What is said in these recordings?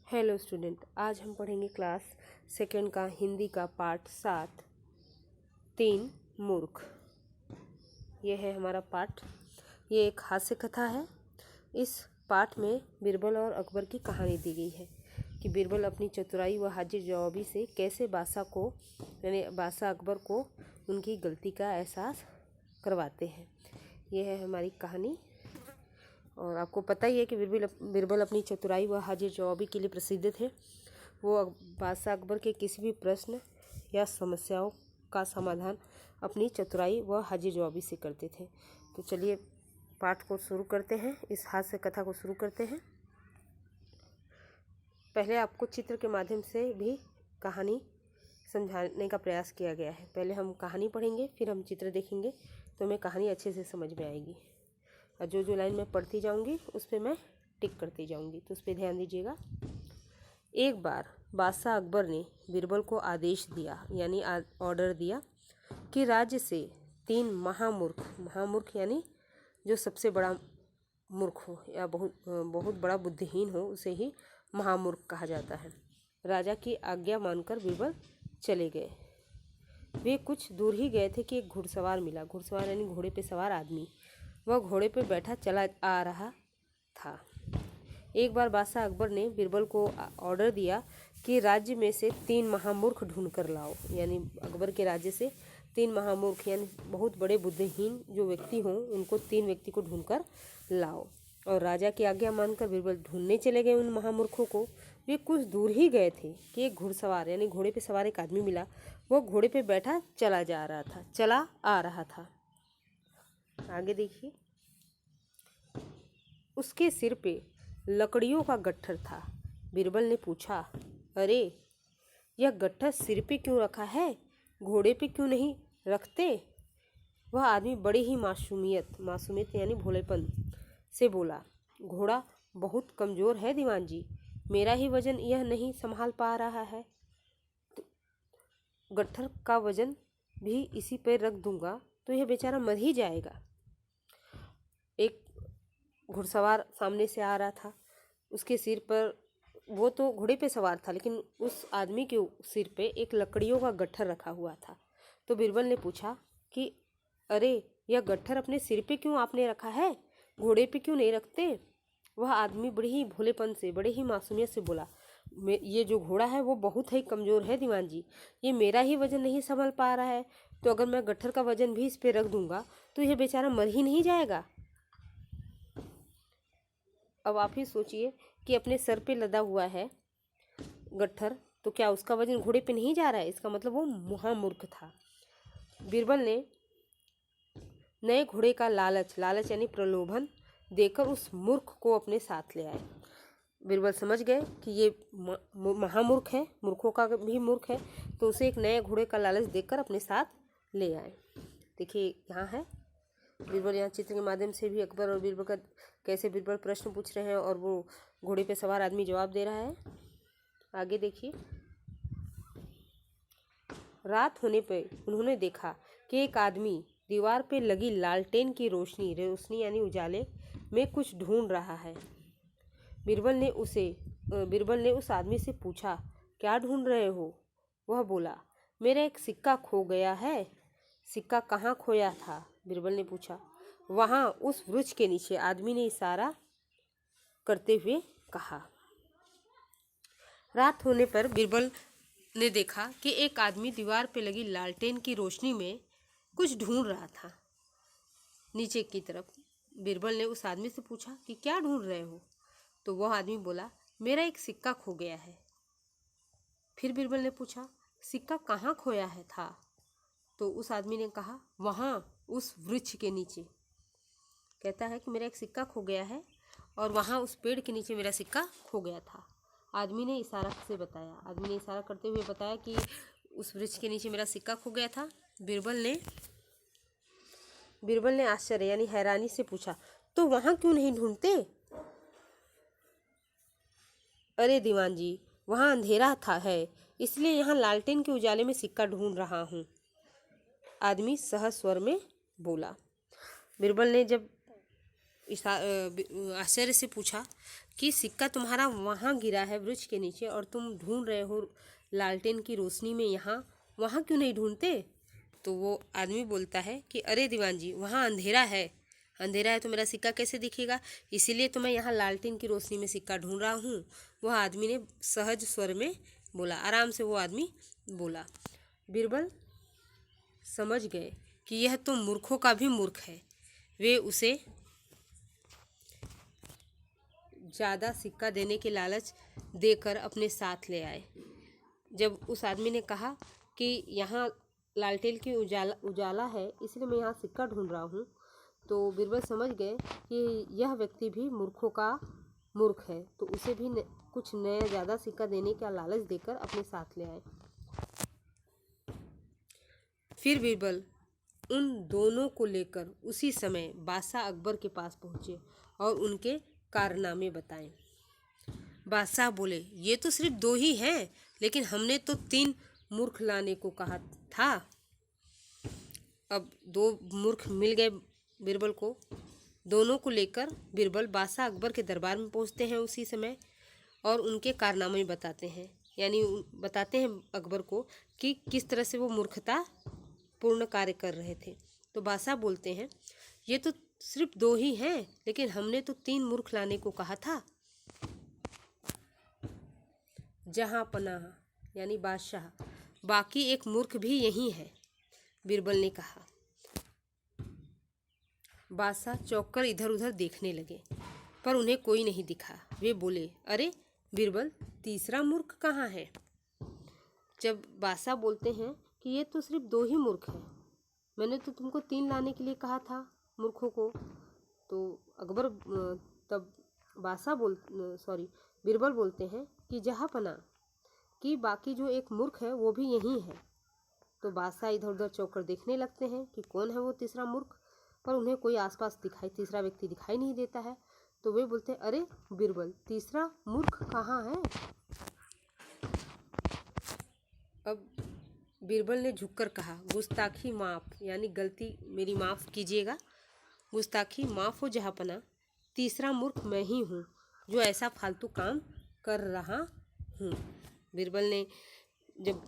Hello student, आज हम पढ़ेंगे क्लास सेकेंड का हिंदी का पाठ 7 तीन मूर्ख। ये है हमारा पाठ। ये एक हास्य कथा है। इस पाठ में बीरबल और अकबर की कहानी दी गई है कि बीरबल अपनी चतुराई व हाजिर जवाबी से कैसे बादशाह अकबर को उनकी गलती का एहसास करवाते हैं। ये है हमारी कहानी। और आपको पता ही है कि बीरबल अपनी चतुराई व हाजिर जवाबी के लिए प्रसिद्ध थे। वो बादशाह अकबर के किसी भी प्रश्न या समस्याओं का समाधान अपनी चतुराई व हाजिर जवाबी से करते थे। तो चलिए पाठ को शुरू करते हैं, इस हास्य कथा को शुरू करते हैं। पहले आपको चित्र के माध्यम से भी कहानी समझाने का प्रयास किया गया है। पहले हम कहानी पढ़ेंगे, फिर हम चित्र देखेंगे, तो हमें कहानी अच्छे से समझ में आएगी। और जो जो लाइन मैं पढ़ती जाऊंगी उस पर मैं टिक करती जाऊंगी, तो उस पर ध्यान दीजिएगा। एक बार बादशाह अकबर ने बीरबल को आदेश दिया, यानी ऑर्डर दिया कि राज्य से 3 महामूर्ख यानी जो सबसे बड़ा मूर्ख हो या बहुत बड़ा बुद्धिहीन हो, उसे ही महामूर्ख कहा जाता है। राजा की आज्ञा मानकर बीरबल चले गए। वे कुछ दूर ही गए थे कि एक घुड़सवार मिला। घुड़सवार यानी घोड़े पे सवार आदमी। वह घोड़े पे बैठा चला आ रहा था। एक बार बादशाह अकबर ने बीरबल को ऑर्डर दिया कि राज्य में से 3 महामूर्ख ढूंढ कर लाओ, यानी अकबर के राज्य से 3 महामूर्ख यानी बहुत बड़े बुद्धिहीन जो व्यक्ति हों, उनको 3 व्यक्ति को ढूंढ कर लाओ। और राजा की आज्ञा मानकर बीरबल ढूंढने चले गए उन महामूर्खों को। वे कुछ दूर ही गए थे कि एक घुड़सवार यानी घोड़े पे सवार एक आदमी मिला। वो घोड़े पे बैठा चला आ रहा था। आगे देखिए। उसके सिर पे लकड़ियों का गट्ठर था। बीरबल ने पूछा, अरे यह गट्ठर सिर पे क्यों रखा है, घोड़े पे क्यों नहीं रखते? वह आदमी बड़े ही मासूमियत यानी भोलेपन से बोला, घोड़ा बहुत कमज़ोर है दीवान जी, मेरा ही वजन यह नहीं संभाल पा रहा है। तो गट्ठर का वजन भी इसी पर रख दूंगा तो यह बेचारा मर ही जाएगा। एक घुड़सवार सामने से आ रहा था। उसके सिर पर, वो तो घोड़े पे सवार था, लेकिन उस आदमी के सिर पे एक लकड़ियों का गट्ठर रखा हुआ था। तो बीरबल ने पूछा कि अरे यह गट्ठर अपने सिर पे क्यों आपने रखा है, घोड़े पे क्यों नहीं रखते? वह आदमी बड़े ही भोलेपन से, बड़े ही मासूमियत से बोला, ये जो घोड़ा है वो बहुत ही कमज़ोर है दीवान जी, ये मेरा ही वजन नहीं संभाल पा रहा है, तो अगर मैं गट्ठर का वजन भी इस पे रख दूंगा तो यह बेचारा मर ही नहीं जाएगा। अब आप ही सोचिए कि अपने सर पे लदा हुआ है गट्ठर, तो क्या उसका वजन घोड़े पे नहीं जा रहा है? इसका मतलब वो महामूर्ख था। बीरबल ने नए घोड़े का लालच यानी प्रलोभन देकर उस मूर्ख को अपने साथ ले आए। बीरबल समझ गए कि ये महामूर्ख है, मूर्खों का भी मूर्ख है, तो उसे एक नए घोड़े का लालच देकर अपने साथ ले आए। देखिए यहाँ है बीरबल, यहाँ चित्र के माध्यम से भी अकबर और बीरबल का कैसे बीरबल प्रश्न पूछ रहे हैं और वो घोड़े पे सवार आदमी जवाब दे रहा है। आगे देखिए। रात होने पर उन्होंने देखा कि एक आदमी दीवार पे लगी लालटेन की रोशनी यानी उजाले में कुछ ढूंढ रहा है। बीरबल ने उस आदमी से पूछा, क्या ढूंढ रहे हो? वह बोला, मेरा एक सिक्का खो गया है। सिक्का कहाँ खोया था? बीरबल ने पूछा। वहाँ उस वृक्ष के नीचे, आदमी ने इशारा करते हुए कहा। रात होने पर बीरबल ने देखा कि एक आदमी दीवार पे लगी लालटेन की रोशनी में कुछ ढूंढ रहा था नीचे की तरफ। बीरबल ने उस आदमी से पूछा कि क्या ढूंढ रहे हो? तो वह आदमी बोला, मेरा एक सिक्का खो गया है। फिर बीरबल ने पूछा, सिक्का कहाँ खोया है था? तो उस आदमी ने कहा, वहाँ उस वृक्ष के नीचे। कहता है कि मेरा एक सिक्का खो गया है और वहाँ उस पेड़ के नीचे मेरा सिक्का खो गया था। आदमी ने इशारा करते हुए बताया कि उस वृक्ष के नीचे मेरा सिक्का खो गया था। बीरबल ने आश्चर्य यानी हैरानी से पूछा, तो वहाँ क्यों नहीं ढूंढते? अरे दीवान जी, वहाँ अंधेरा है, इसलिए यहाँ लालटेन के उजाले में सिक्का ढूंढ रहा हूँ, आदमी सहज स्वर में बोला। बीरबल ने जब आश्चर्य से पूछा कि सिक्का तुम्हारा वहाँ गिरा है वृक्ष के नीचे और तुम ढूंढ रहे हो लालटेन की रोशनी में, यहाँ वहाँ क्यों नहीं ढूंढते? तो वो आदमी बोलता है कि अरे दीवान जी, वहाँ अंधेरा है, अंधेरा है तो मेरा सिक्का कैसे दिखेगा, इसीलिए तो मैं यहाँ लालटेन की रोशनी में सिक्का ढूंढ रहा हूँ। वह आदमी ने सहज स्वर में बोला, आराम से वो आदमी बोला। बीरबल समझ गए कि यह तो मूर्खों का भी मूर्ख है। वे उसे ज़्यादा सिक्का देने के लालच देकर अपने साथ ले आए। जब उस आदमी ने कहा कि यहाँ लालटेन की उजाला है इसलिए मैं यहाँ सिक्का ढूंढ रहा हूँ, तो बीरबल समझ गए कि यह व्यक्ति भी मूर्खों का मूर्ख है, तो उसे भी कुछ नया ज़्यादा सिक्का देने का लालच देकर अपने साथ ले आए। फिर बीरबल उन दोनों को लेकर उसी समय बादशाह अकबर के पास पहुँचे और उनके कारनामे बताएं। बादशाह बोले, ये तो सिर्फ 2 ही हैं, लेकिन हमने तो 3 मूर्ख लाने को कहा था। अब 2 मूर्ख मिल गए बीरबल को। दोनों को लेकर बीरबल बादशाह अकबर के दरबार में पहुंचते हैं उसी समय और उनके कारनामे बताते हैं, यानी बताते हैं अकबर को कि किस तरह से वो मूर्खता पूर्ण कार्य कर रहे थे। तो बादशाह बोलते हैं, ये तो सिर्फ 2 ही हैं, लेकिन हमने तो 3 मूर्ख लाने को कहा था। जहाँ पनाह यानी बादशाह, बाकी एक मूर्ख भी यही है, बीरबल ने कहा। बादशाह चौंककर इधर उधर देखने लगे, पर उन्हें कोई नहीं दिखा। वे बोले, अरे बीरबल, तीसरा मूर्ख कहाँ है? जब बादशाह बोलते हैं कि ये तो सिर्फ 2 ही मूर्ख हैं, मैंने तो तुमको 3 लाने के लिए कहा था मूर्खों को। तो अकबर तब बीरबल बोलते हैं कि जहाँ पना कि बाकी जो एक मूर्ख है वो भी यही है। तो बादशाह इधर उधर चौंककर देखने लगते हैं कि कौन है वो तीसरा मूर्ख, पर उन्हें कोई आसपास तीसरा व्यक्ति दिखाई नहीं देता है। तो वे बोलते हैं, अरे बीरबल, तीसरा मूर्ख कहाँ है? अब बीरबल ने झुककर कहा, गुस्ताखी माफ़, यानी गलती मेरी माफ़ कीजिएगा, गुस्ताखी माफ़ हो जहाँपना, तीसरा मूर्ख मैं ही हूँ जो ऐसा फालतू काम कर रहा हूँ। बीरबल ने जब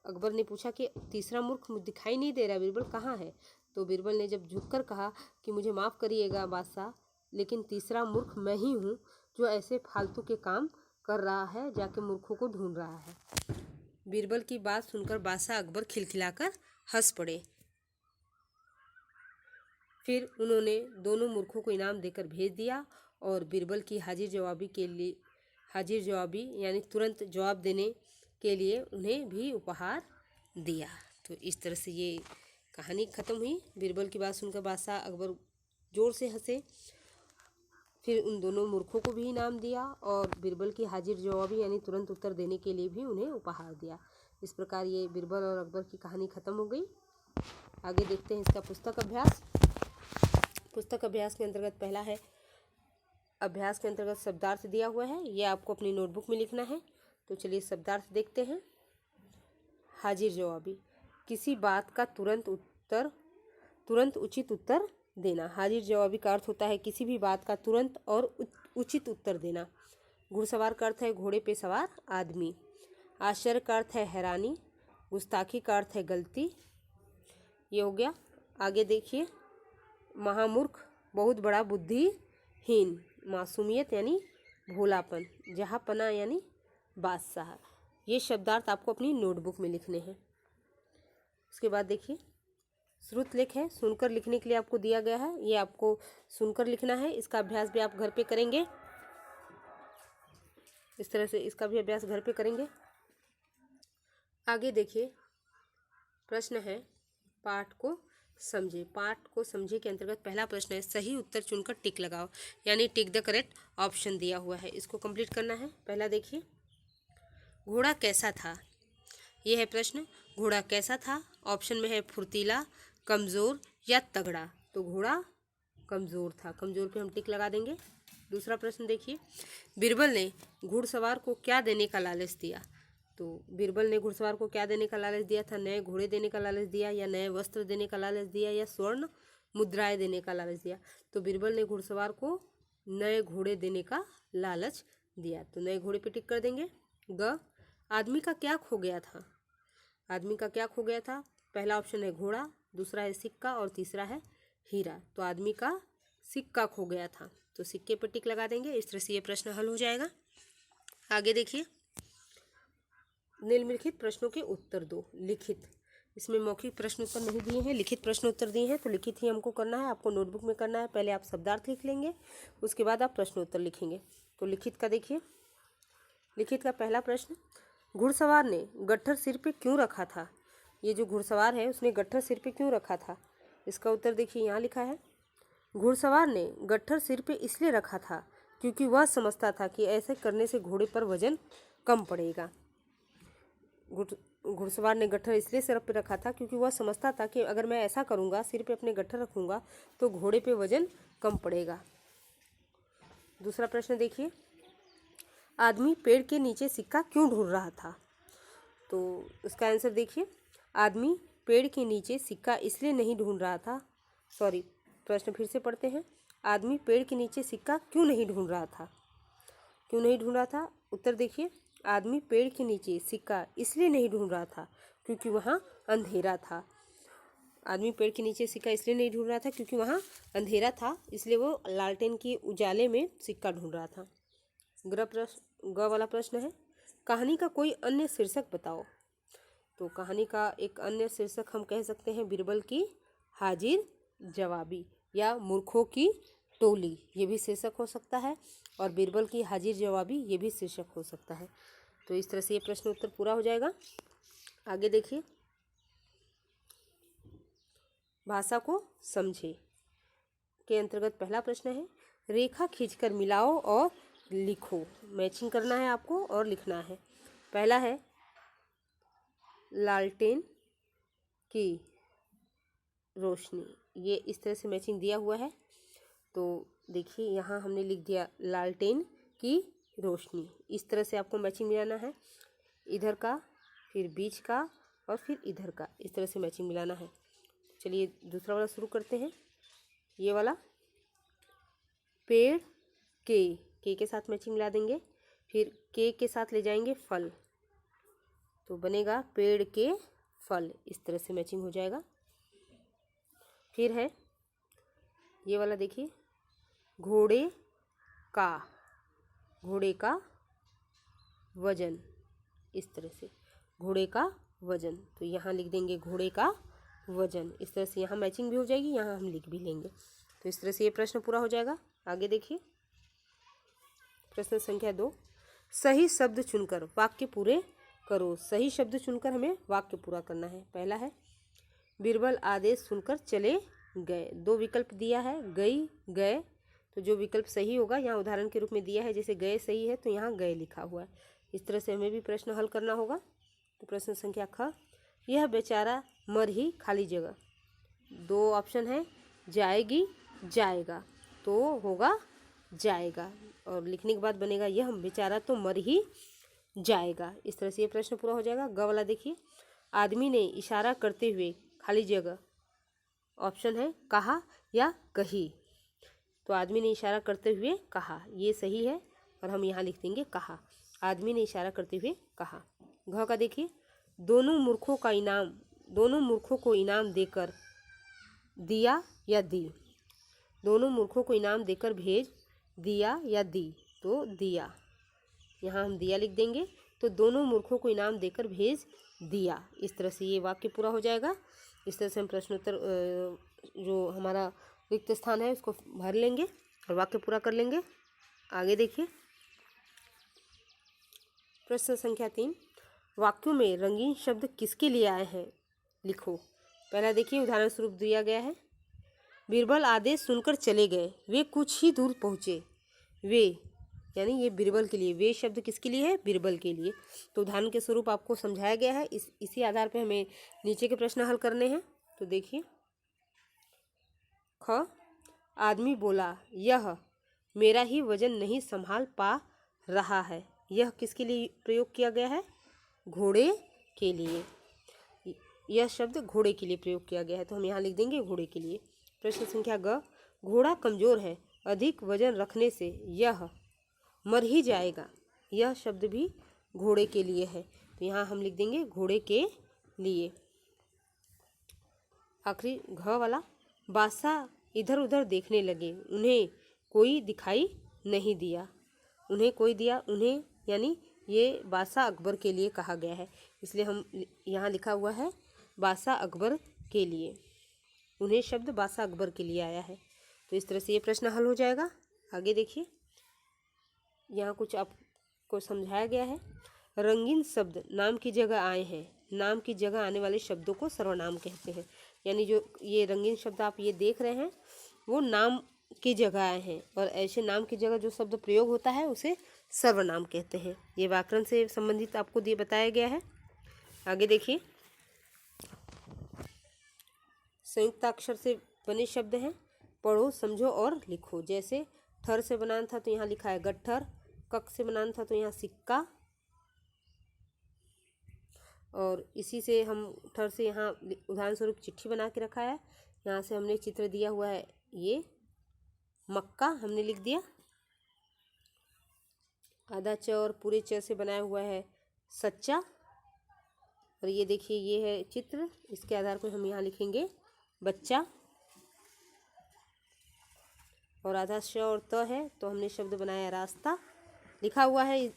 अकबर ने पूछा कि तीसरा मूर्ख दिखाई नहीं दे रहा, बीरबल कहाँ है? तो बीरबल ने जब झुककर कहा कि मुझे माफ़ करिएगा बादशाह, लेकिन तीसरा मूर्ख मैं ही हूँ जो ऐसे फालतू के काम कर रहा है, जाके मूर्खों को ढूंढ रहा है। बीरबल की बात सुनकर बादशाह अकबर खिलखिलाकर हंस पड़े। फिर उन्होंने दोनों मूर्खों को इनाम देकर भेज दिया और बीरबल की हाजिर जवाबी यानी तुरंत जवाब देने के लिए उन्हें भी उपहार दिया। तो इस तरह से ये कहानी ख़त्म हुई। बीरबल की बात सुनकर बादशाह अकबर ज़ोर से हंसे। फिर उन दोनों मूर्खों को भी इनाम दिया और बीरबल की हाजिर जवाबी यानी तुरंत उत्तर देने के लिए भी उन्हें उपहार दिया। इस प्रकार ये बीरबल और अकबर की कहानी ख़त्म हो गई। आगे देखते हैं इसका पुस्तक अभ्यास। पुस्तक अभ्यास के अंतर्गत पहला है, अभ्यास के अंतर्गत शब्दार्थ दिया हुआ है, ये आपको अपनी नोटबुक में लिखना है। तो चलिए शब्दार्थ देखते हैं। हाजिर जवाबी, किसी बात का तुरंत उचित उत्तर देना। हाजिर जवाबी का अर्थ होता है किसी भी बात का तुरंत और उचित उत्तर देना। घुड़सवार का अर्थ है घोड़े पे सवार आदमी। आश्चर्य का अर्थ है हैरानी। गुस्ताखी का अर्थ है गलती। ये हो गया। आगे देखिए, महामूर्ख, बहुत बड़ा बुद्धिहीन। मासूमियत यानी भोलापन। जहाँपना यानी बादशाह। ये शब्दार्थ आपको अपनी नोटबुक में लिखने हैं। उसके बाद देखिए, श्रुत लेख है, सुनकर लिखने के लिए आपको दिया गया है। ये आपको सुनकर लिखना है। इसका अभ्यास भी आप घर पे करेंगे। इस तरह से इसका भी अभ्यास घर पे करेंगे। आगे देखिए, प्रश्न है पाठ को समझे। पाठ को समझे के अंतर्गत पहला प्रश्न है, सही उत्तर चुनकर टिक लगाओ, यानी टिक द करेक्ट ऑप्शन दिया हुआ है, इसको कंप्लीट करना है। पहला देखिए, घोड़ा कैसा था? यह है प्रश्न। घोड़ा कैसा था? ऑप्शन में है फुर्तीला, कमज़ोर या तगड़ा। तो घोड़ा कमज़ोर था, कमज़ोर पे हम टिक लगा देंगे। दूसरा प्रश्न देखिए, बीरबल ने घुड़सवार को क्या देने का लालच दिया? तो बीरबल ने घुड़सवार को क्या देने का लालच दिया था? नए घोड़े देने का लालच दिया, या नए वस्त्र देने का लालच दिया, या स्वर्ण मुद्राएं देने का लालच दिया। तो बीरबल ने घुड़सवार को नए घोड़े देने का लालच दिया। तो नए घोड़े पे टिक कर देंगे। ग, आदमी का क्या खो गया था? आदमी का क्या खो गया था? पहला ऑप्शन है घोड़ा, दूसरा है सिक्का और तीसरा है हीरा। तो आदमी का सिक्का खो गया था, तो सिक्के पर टिक लगा देंगे। इस तरह से ये प्रश्न हल हो जाएगा। आगे देखिए, निम्नलिखित प्रश्नों के उत्तर दो। लिखित, इसमें मौखिक प्रश्न उत्तर नहीं दिए हैं, लिखित प्रश्न उत्तर दिए हैं, तो लिखित ही हमको करना है। आपको नोटबुक में करना है। पहले आप शब्दार्थ लिख लेंगे, उसके बाद आप प्रश्न उत्तर लिखेंगे। तो लिखित का देखिए, लिखित का पहला प्रश्न, घुड़सवार ने गट्ठर सिर पे क्यों रखा था? ये जो घुड़सवार है उसने गट्ठर सिर पे क्यों रखा था? इसका उत्तर देखिए, यहाँ लिखा है, घुड़सवार ने गट्ठर सिर पे इसलिए रखा था क्योंकि वह समझता था कि ऐसे करने से घोड़े पर वजन कम पड़ेगा। घुड़सवार ने गट्ठर इसलिए सिर पे रखा था क्योंकि वह समझता था कि अगर मैं ऐसा करूँगा, सिर पे अपने गट्ठर रखूँगा, तो घोड़े पे वजन कम पड़ेगा। दूसरा प्रश्न देखिए, आदमी पेड़ के नीचे सिक्का क्यों ढूंढ रहा था? तो उसका आंसर देखिए, आदमी पेड़ के नीचे सिक्का इसलिए नहीं ढूंढ रहा था, सॉरी, प्रश्न फिर से पढ़ते हैं। आदमी पेड़ के नीचे सिक्का क्यों नहीं ढूंढ रहा था? क्यों नहीं ढूंढ रहा था? उत्तर देखिए, आदमी पेड़ के नीचे सिक्का इसलिए नहीं ढूंढ रहा था क्योंकि वहाँ अंधेरा था। आदमी पेड़ के नीचे सिक्का इसलिए नहीं ढूंढ रहा था क्योंकि वहाँ अंधेरा था, इसलिए वो लालटेन के उजाले में सिक्का ढूंढ रहा था। ग वाला प्रश्न है, कहानी का कोई अन्य शीर्षक बताओ। तो कहानी का एक अन्य शीर्षक हम कह सकते हैं बीरबल की हाजिर जवाबी या मूर्खों की टोली, ये भी शीर्षक हो सकता है, और बीरबल की हाजिर जवाबी ये भी शीर्षक हो सकता है। तो इस तरह से ये प्रश्न उत्तर पूरा हो जाएगा। आगे देखिए, भाषा को समझे के अंतर्गत पहला प्रश्न है, रेखा खींचकर मिलाओ और लिखो। मैचिंग करना है आपको और लिखना है। पहला है, लालटेन की रोशनी, ये इस तरह से मैचिंग दिया हुआ है। तो देखिए, यहाँ हमने लिख दिया लालटेन की रोशनी। इस तरह से आपको मैचिंग मिलाना है, इधर का, फिर बीच का और फिर इधर का, इस तरह से मैचिंग मिलाना है। चलिए दूसरा वाला शुरू करते हैं। ये वाला, पेड़ के साथ मैचिंग मिला देंगे, फिर के साथ ले जाएंगे फल, तो बनेगा पेड़ के फल। इस तरह से मैचिंग हो जाएगा। फिर है ये वाला, देखिए, घोड़े का वजन, इस तरह से घोड़े का वजन, तो यहाँ लिख देंगे घोड़े का वजन। इस तरह से यहाँ मैचिंग भी हो जाएगी, यहाँ हम लिख भी लेंगे। तो इस तरह से ये प्रश्न पूरा हो जाएगा। आगे देखिए, प्रश्न संख्या 2, सही शब्द चुनकर वाक्य पूरे करो। सही शब्द चुनकर हमें वाक्य पूरा करना है। पहला है, बीरबल आदेश सुनकर चले गए। दो विकल्प दिया है, गई, गए, तो जो विकल्प सही होगा यहाँ उदाहरण के रूप में दिया है, जैसे गए सही है तो यहाँ गए लिखा हुआ है। इस तरह से हमें भी प्रश्न हल करना होगा। तो प्रश्न संख्या ख, यह बेचारा मर ही खाली जगह। दो ऑप्शन है, जाएगी, जाएगा, तो होगा जाएगा, और लिखने के बाद बनेगा यह बेचारा तो मर ही जाएगा। इस तरह से ये प्रश्न पूरा हो जाएगा। ग वाला देखिए, आदमी ने इशारा करते हुए खाली जगह, ऑप्शन है कहा या कही, तो आदमी ने इशारा करते हुए कहा, ये सही है, और हम यहाँ लिख देंगे कहा। आदमी ने इशारा करते हुए कहा। घ का देखिए, दोनों मूर्खों को इनाम देकर दिया या दी। दोनों मूर्खों को इनाम देकर भेज दिया या दी, तो दिया, यहाँ हम दिया लिख देंगे। तो दोनों मूर्खों को इनाम देकर भेज दिया। इस तरह से ये वाक्य पूरा हो जाएगा। इस तरह से हम प्रश्नोत्तर जो हमारा रिक्त स्थान है उसको भर लेंगे और वाक्य पूरा कर लेंगे। आगे देखिए, प्रश्न संख्या 3, वाक्यों में रंगीन शब्द किसके लिए आए हैं, लिखो। पहला देखिए, उदाहरण स्वरूप दिया गया है, बीरबल आदेश सुनकर चले गए, वे कुछ ही दूर पहुँचे। वे यानी ये बीरबल के लिए, वे शब्द किसके लिए है, बीरबल के लिए। तो उदाहरण के स्वरूप आपको समझाया गया है, इसी आधार पे हमें नीचे के प्रश्न हल करने हैं। तो देखिए, ख, आदमी बोला, यह मेरा ही वजन नहीं संभाल पा रहा है। यह किसके लिए प्रयोग किया गया है, घोड़े के लिए। यह शब्द घोड़े के लिए प्रयोग किया गया है, तो हम यहाँ लिख देंगे घोड़े के लिए। प्रश्न संख्या ग, घोड़ा कमजोर है, अधिक वजन रखने से यह मर ही जाएगा। यह शब्द भी घोड़े के लिए है, तो यहाँ हम लिख देंगे घोड़े के लिए। आखिरी घ वाला, बादशाह इधर उधर देखने लगे, उन्हें कोई दिखाई नहीं दिया। उन्हें कोई दिया, उन्हें यानी ये बादशाह अकबर के लिए कहा गया है, इसलिए हम यहाँ लिखा हुआ है बादशाह अकबर के लिए। उन्हें शब्द बादशाह अकबर के लिए आया है। तो इस तरह से ये प्रश्न हल हो जाएगा। आगे देखिए, यहाँ कुछ आपको समझाया गया है। रंगीन शब्द नाम की जगह आए हैं। नाम की जगह आने वाले शब्दों को सर्वनाम कहते हैं। यानी जो ये रंगीन शब्द आप ये देख रहे हैं वो नाम की जगह आए हैं, और ऐसे नाम की जगह जो शब्द प्रयोग होता है उसे सर्वनाम कहते हैं। ये व्याकरण से संबंधित आपको ये बताया गया है। आगे देखिए, संयुक्ताक्षर से बने शब्द हैं, पढ़ो समझो और लिखो। जैसे ठर से बनाना था तो यहाँ लिखा है गट्ठर, कक से बनाना था तो यहाँ सिक्का, और इसी से हम ठर से यहाँ उदाहरण स्वरूप चिट्ठी बना के रखा है। यहाँ से हमने चित्र दिया हुआ है, ये मक्का हमने लिख दिया। आधा च और पूरे च से बनाया हुआ है सच्चा, और ये देखिए ये है चित्र, इसके आधार पर हम यहाँ लिखेंगे बच्चा। और आधा श और त है तो हमने शब्द बनाया रास्ता लिखा हुआ है,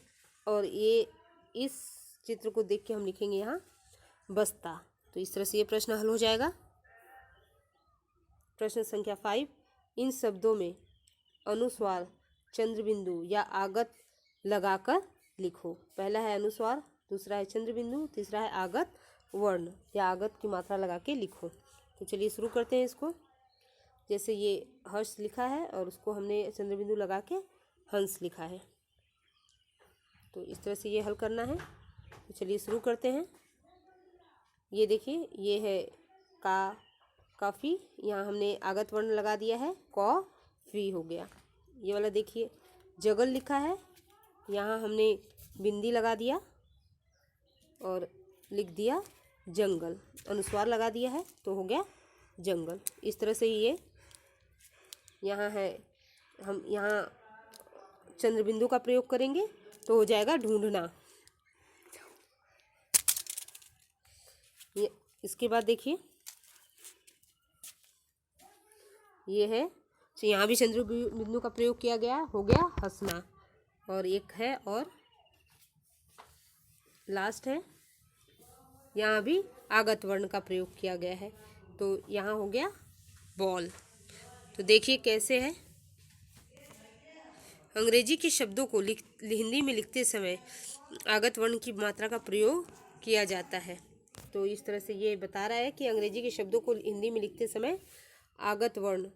और ये इस चित्र को देख के हम लिखेंगे यहाँ बस्ता। तो इस तरह से ये प्रश्न हल हो जाएगा। प्रश्न संख्या 5, इन शब्दों में अनुस्वार, चंद्रबिंदु या आगत लगाकर लिखो। पहला है अनुस्वार, दूसरा है चंद्रबिंदु, तीसरा है आगत वर्ण या आगत की मात्रा लगा के लिखो। तो चलिए शुरू करते हैं इसको। जैसे ये हर्ष लिखा है और उसको हमने चंद्रबिंदु लगा के हंस लिखा है, तो इस तरह से ये हल करना है। तो चलिए शुरू करते हैं। ये देखिए ये है काफ़ी, यहाँ हमने आगत वर्ण लगा दिया है, कॉफी हो गया। ये वाला देखिए जगल लिखा है, यहाँ हमने बिंदी लगा दिया और लिख दिया जंगल, अनुस्वार लगा दिया है तो हो गया जंगल। इस तरह से ये यहाँ है, हम यहाँ चंद्रबिंदु का प्रयोग करेंगे तो हो जाएगा ढूंढना। ये इसके बाद देखिए ये है, तो यहाँ भी चंद्रबिंदु का प्रयोग किया गया, हो गया हंसना। और एक है और लास्ट है, यहाँ भी आगत वर्ण का प्रयोग किया गया है, तो यहाँ हो गया बॉल। तो देखिए कैसे है, अंग्रेजी के शब्दों को हिंदी में लिखते समय आगत वर्ण की मात्रा का प्रयोग किया जाता है। तो इस तरह से ये बता रहा है कि अंग्रेजी के शब्दों को हिंदी में लिखते समय आगत वर्ण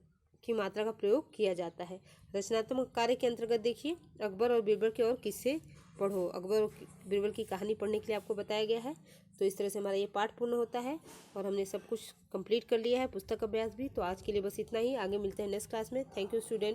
की मात्रा का प्रयोग किया जाता है। रचनात्मक कार्य के अंतर्गत देखिए, अकबर और बीरबल के और किस्से पढ़ो। अकबर और बीरबल की कहानी पढ़ने के लिए आपको बताया गया है। तो इस तरह से हमारा ये पाठ पूर्ण होता है और हमने सब कुछ कंप्लीट कर लिया है, पुस्तक अभ्यास भी। तो आज के लिए बस इतना ही, आगे मिलते हैं नेक्स्ट क्लास में। Thank you student.